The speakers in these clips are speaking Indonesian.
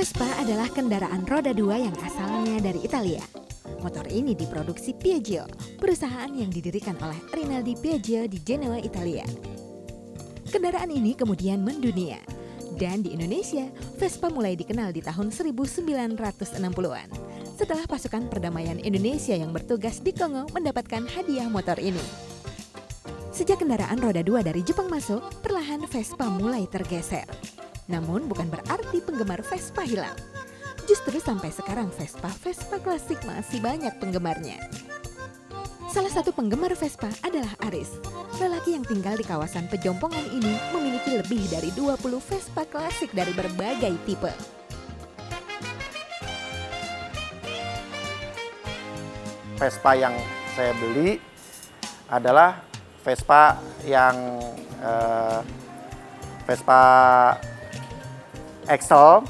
Vespa adalah kendaraan roda dua yang asalnya dari Italia. Motor ini diproduksi Piaggio, perusahaan yang didirikan oleh Rinaldi Piaggio di Genoa, Italia. Kendaraan ini kemudian mendunia. Dan di Indonesia, Vespa mulai dikenal di tahun 1960-an. Setelah pasukan perdamaian Indonesia yang bertugas di Kongo mendapatkan hadiah motor ini. Sejak kendaraan roda dua dari Jepang masuk, perlahan Vespa mulai tergeser. Namun bukan berarti penggemar Vespa hilang. Justru sampai sekarang Vespa klasik masih banyak penggemarnya. Salah satu penggemar Vespa adalah Aris. Lelaki yang tinggal di kawasan Pejompongan ini memiliki lebih dari 20 Vespa klasik dari berbagai tipe. Vespa yang saya beli adalah Vespa yang Vespa Excel,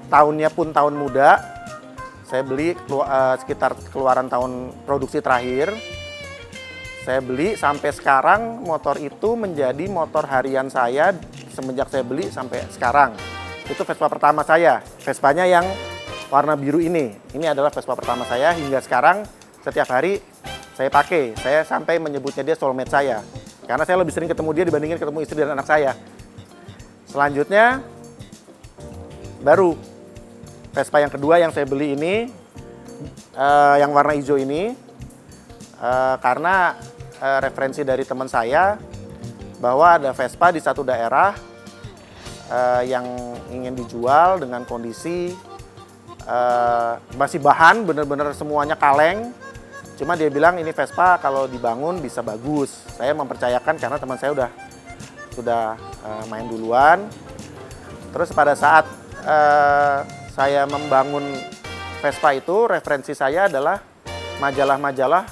tahunnya pun tahun muda. Saya beli sekitar keluaran tahun produksi terakhir. Saya beli sampai sekarang motor itu menjadi motor harian saya semenjak saya beli sampai sekarang. Itu Vespa pertama saya, Vespanya yang warna biru ini. Ini adalah Vespa pertama saya hingga sekarang setiap hari saya pakai. Saya sampai menyebutnya dia soulmate saya. Karena saya lebih sering ketemu dia dibandingin ketemu istri dan anak saya. Selanjutnya baru Vespa yang kedua yang saya beli ini yang warna hijau ini karena referensi dari teman saya bahwa ada Vespa di satu daerah yang ingin dijual dengan kondisi masih bahan benar-benar semuanya kaleng, cuma dia bilang ini Vespa kalau dibangun bisa bagus. Saya mempercayakan karena teman saya sudah main duluan. Terus pada saat saya membangun Vespa itu, referensi saya adalah majalah-majalah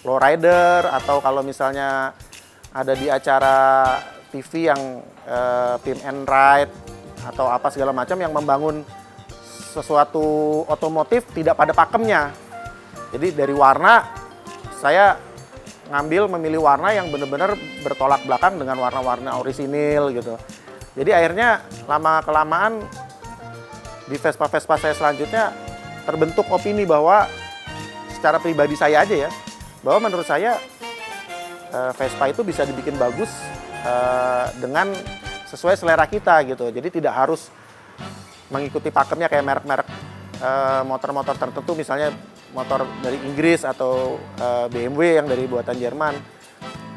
lowrider atau kalau misalnya ada di acara TV yang Pimp and Ride atau apa segala macam yang membangun sesuatu otomotif tidak pada pakemnya. Jadi dari warna saya memilih warna yang benar-benar bertolak belakang dengan warna-warna orisinil gitu. Jadi akhirnya lama-kelamaan di Vespa-Vespa saya selanjutnya terbentuk opini bahwa secara pribadi saya aja ya, bahwa menurut saya Vespa itu bisa dibikin bagus dengan sesuai selera kita gitu. Jadi tidak harus mengikuti pakemnya kayak merek-merek motor-motor tertentu, misalnya motor dari Inggris atau BMW yang dari buatan Jerman.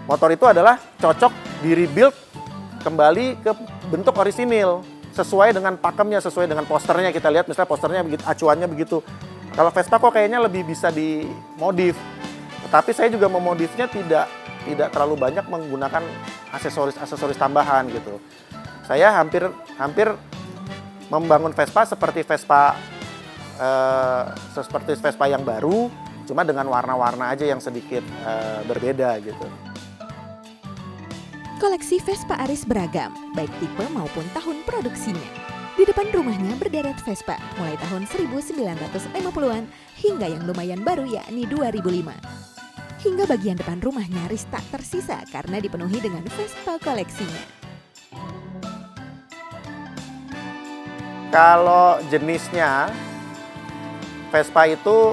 Motor itu adalah cocok di-rebuild kembali ke bentuk orisinil, sesuai dengan pakemnya, sesuai dengan posternya. Kita lihat misalnya posternya begitu, acuannya begitu. Kalau Vespa kok kayaknya lebih bisa dimodif. Tetapi saya juga memodifnya tidak terlalu banyak menggunakan aksesoris tambahan gitu. Saya hampir membangun Vespa seperti Vespa yang baru, cuma dengan warna-warna aja yang sedikit berbeda gitu. Koleksi Vespa Aris beragam, baik tipe maupun tahun produksinya. Di depan rumahnya berderet Vespa, mulai tahun 1950-an hingga yang lumayan baru yakni 2005. Hingga bagian depan rumah nyaris tak tersisa karena dipenuhi dengan Vespa koleksinya. Kalau jenisnya, Vespa itu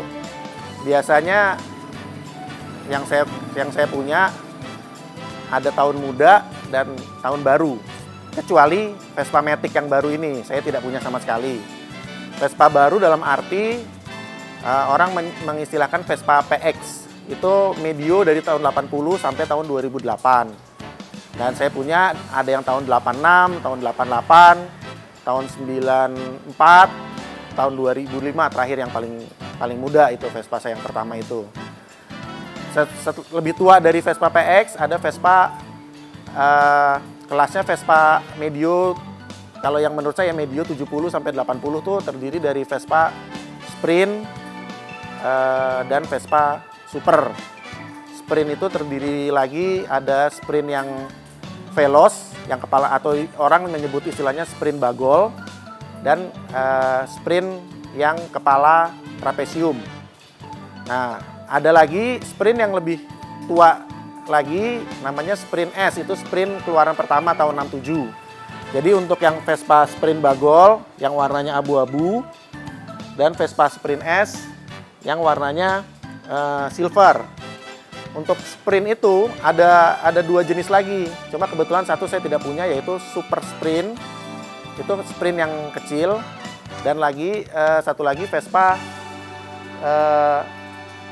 biasanya yang saya punya ada tahun muda dan tahun baru. Kecuali Vespa Matic yang baru ini, saya tidak punya sama sekali. Vespa baru dalam arti orang mengistilahkan Vespa PX. Itu medio dari tahun 80 sampai tahun 2008. Dan saya punya ada yang tahun 86, tahun 88, tahun 94, tahun 2005 terakhir yang paling muda itu Vespa saya yang pertama itu. Lebih tua dari Vespa PX ada Vespa kelasnya Vespa Medio. Kalau yang menurut saya Medio 70 sampai 80 tuh terdiri dari Vespa Sprint dan Vespa Super. Sprint itu terdiri lagi ada Sprint yang Veloz yang kepala atau orang menyebut istilahnya Sprint bagol dan Sprint yang kepala trapesium. Nah, ada lagi Sprint yang lebih tua lagi namanya Sprint S, itu Sprint keluaran pertama tahun 67. Jadi untuk yang Vespa Sprint Bagol yang warnanya abu-abu dan Vespa Sprint S yang warnanya silver. Untuk Sprint itu ada 2 jenis lagi. Cuma kebetulan satu saya tidak punya, yaitu Super Sprint. Itu Sprint yang kecil. Dan satu lagi Vespa,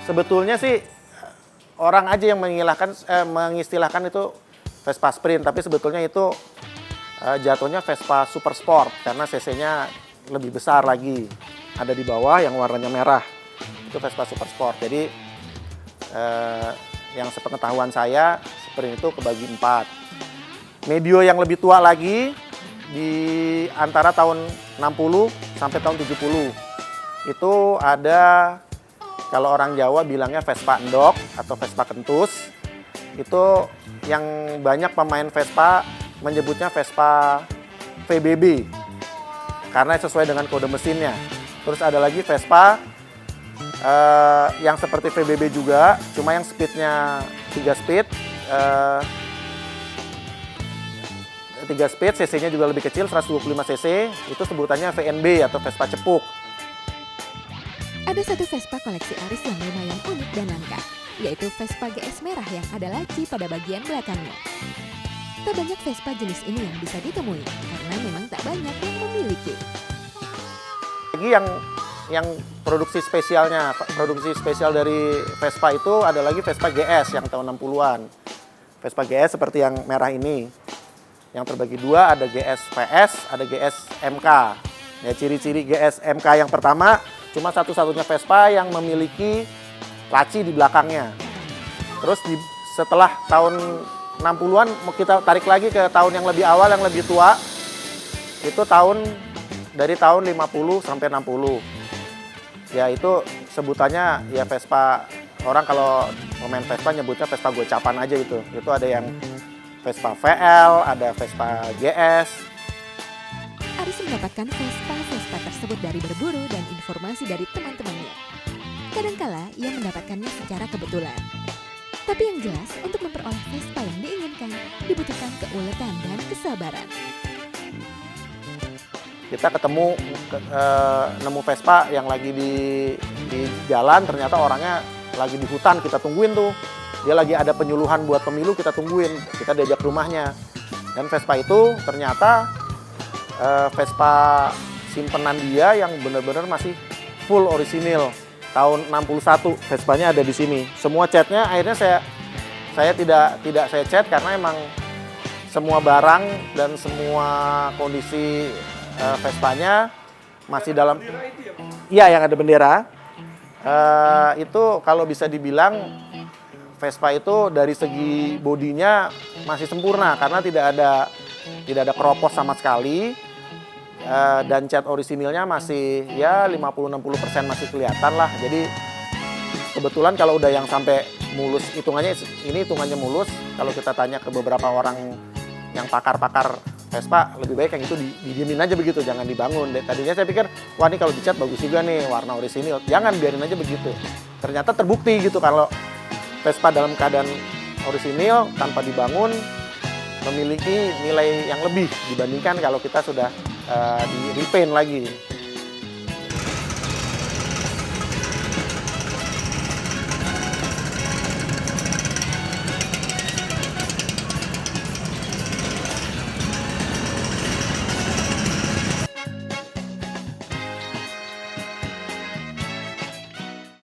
sebetulnya sih orang aja yang mengistilahkan itu Vespa Sprint, tapi sebetulnya itu jatuhnya Vespa Super Sport karena cc-nya lebih besar lagi. Ada di bawah yang warnanya merah, itu Vespa Super Sport. Jadi yang sepengetahuan saya, Sprint itu kebagi 4. Medio yang lebih tua lagi di antara tahun 60 sampai tahun 70. Itu ada, kalau orang Jawa bilangnya Vespa endok atau Vespa kentus. Itu yang banyak pemain Vespa menyebutnya Vespa VBB karena sesuai dengan kode mesinnya. Terus ada lagi Vespa yang seperti VBB juga, cuma yang speednya 3 speed. 3 speed, cc-nya juga lebih kecil, 125 cc. Itu sebutannya VNB atau Vespa cepuk. Ada satu Vespa koleksi Aris yang lumayan unik dan langka, yaitu Vespa GS merah yang ada laci pada bagian belakangnya. Tak banyak Vespa jenis ini yang bisa ditemui, karena memang tak banyak yang memiliki. Lagi yang produksi spesial dari Vespa itu ada lagi Vespa GS yang tahun 60-an. Vespa GS seperti yang merah ini. Yang terbagi 2, ada GS VS, ada GS MK. Ya, ciri-ciri GS MK yang pertama, cuma satu-satunya Vespa yang memiliki laci di belakangnya. Terus setelah tahun 60-an, kita tarik lagi ke tahun yang lebih awal, yang lebih tua. Itu dari tahun 50 sampai 60. Ya itu sebutannya ya Vespa, orang kalau pemain Vespa nyebutnya Vespa gocapan aja gitu. Itu ada yang Vespa VL, ada Vespa GS. Aris mendapatkan Vespa tersebut dari berburu dan informasi dari teman-temannya. Kadangkala ia mendapatkannya secara kebetulan. Tapi yang jelas, untuk memperoleh Vespa yang diinginkan, dibutuhkan keuletan dan kesabaran. Kita nemu Vespa yang lagi di jalan, ternyata orangnya lagi di hutan, kita tungguin tuh. Dia lagi ada penyuluhan buat pemilu, kita tungguin, kita diajak rumahnya. Dan Vespa itu ternyata Vespa simpenan dia yang benar-benar masih full orisinil. Tahun 61 Vespanya ada di sini. Semua catnya akhirnya saya tidak saya cat karena emang semua barang dan semua kondisi Vespanya masih dalam. Iya, yang ada bendera. Itu kalau bisa dibilang Vespa itu dari segi bodinya masih sempurna karena tidak ada keropos sama sekali. Dan cat orisinilnya masih ya 50-60% masih kelihatan lah. Jadi kebetulan kalau udah yang sampai mulus, hitungannya mulus. Kalau kita tanya ke beberapa orang yang pakar-pakar Vespa, lebih baik yang itu didiemin aja begitu, jangan dibangun. Tadinya saya pikir, wah ini kalau dicat bagus juga nih warna orisinil, jangan, biarin aja begitu. Ternyata terbukti gitu kalau Vespa dalam keadaan orisinil tanpa dibangun memiliki nilai yang lebih dibandingkan kalau kita sudah di repaint lagi.